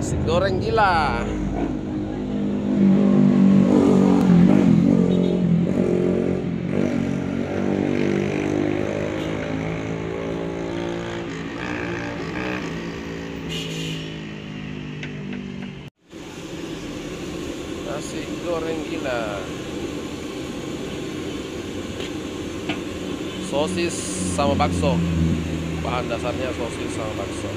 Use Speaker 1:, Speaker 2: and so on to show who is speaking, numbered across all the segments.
Speaker 1: Nasi goreng gila. Nasi goreng gila. Sosis sama bakso. Bahan dasarnya sosis sama bakso.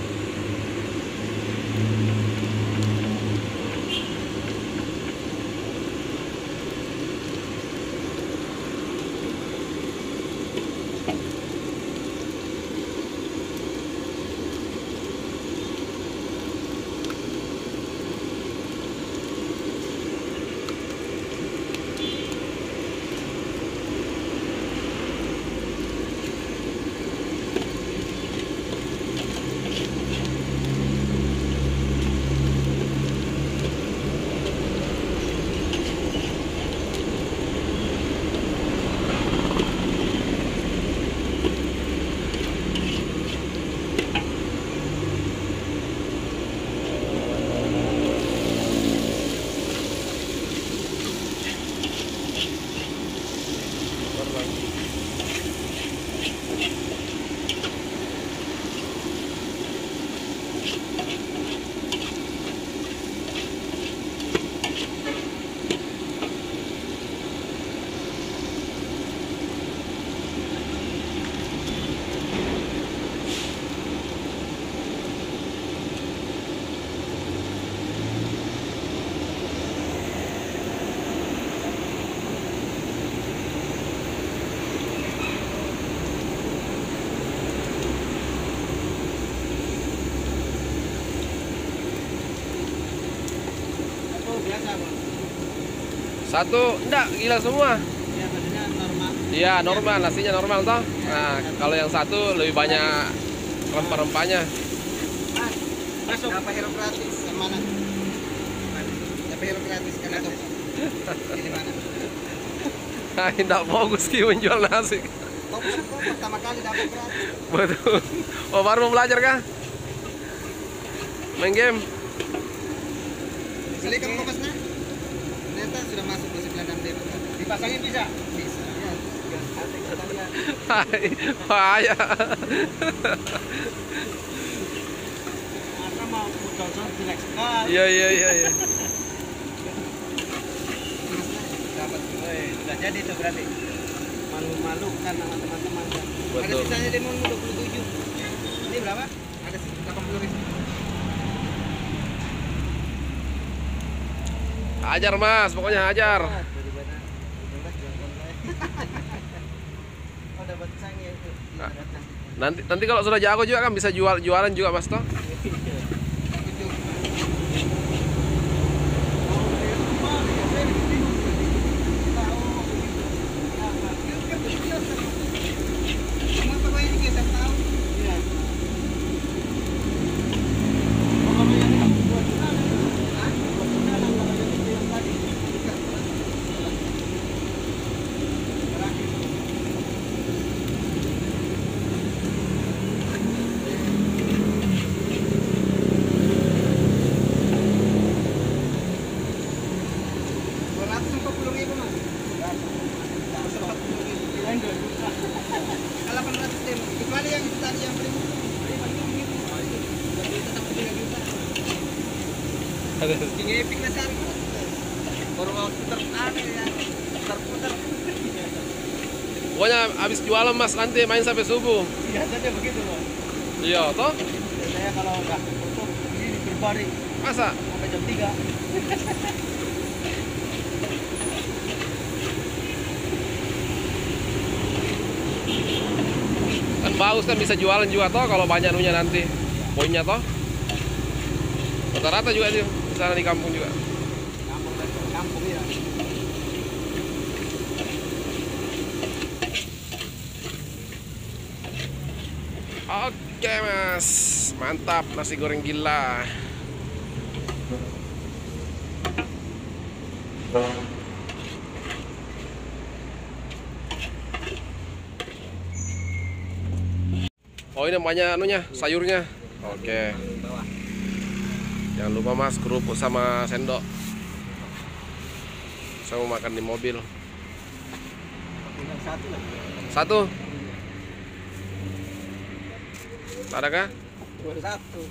Speaker 1: Satu, enggak, gila semua.
Speaker 2: Ya, maksudnya normal.
Speaker 1: Iya, normal, nasinya normal toh. Nah, kalau yang satu lebih banyak rempah-rempahnya.
Speaker 2: Mas, masuk. Dapat hero gratis yang mana? Dapat hero gratis kan atau? Ini mana?
Speaker 1: Nah, enggak fokus Ki menjual nasi.
Speaker 2: Kok pertama kali dapat gratis?
Speaker 1: Betul. Oh, baru mau belajar kah? Main game?
Speaker 2: Belikan kompasnya. Ternyata sudah masuk ke 96 DP. Dipasangin bisa? Bisa. Ya.
Speaker 1: Hai, bahaya.
Speaker 2: Masa mau muncul jelek sekali.
Speaker 1: Iya.
Speaker 2: Dapat. Sudah jadi tuh berarti. Malu-malukan sama teman-teman. Ada
Speaker 1: Betul.
Speaker 2: sisanya lemon 27. Ini berapa? Ada 80.000.
Speaker 1: Hajar Mas, pokoknya hajar.
Speaker 2: Oh, dapat sange itu.
Speaker 1: Nanti kalau sudah jago juga kan bisa jualan juga Mas toh.
Speaker 2: Kecuali yang itu tadi yang paling tetap 3 juta. Ini epic na sari ko. Puro mau putar aneh ya. Putar-putar.
Speaker 1: Pokoknya habis jualan Mas nanti main sampai subuh.
Speaker 2: Biasanya begitu loh.
Speaker 1: Iya toh?
Speaker 2: Saya kalau nggak tutup begini berbaring
Speaker 1: Masa?
Speaker 2: sampai jam 3.
Speaker 1: Kan bagus kan bisa jualan juga toh kalau banyak anunya nanti. Poinnya toh. Rata-rata juga dia di sana di kampung juga.
Speaker 2: Kampung ya.
Speaker 1: Oke Mas, mantap nasi goreng gila. Oh ini banyak anunya, sayurnya. Oke. Jangan lupa mas, kerupuk sama sendok. Saya mau makan di mobil.
Speaker 2: Tinggal satu lagi.
Speaker 1: Satu. Adakah?
Speaker 2: Satu.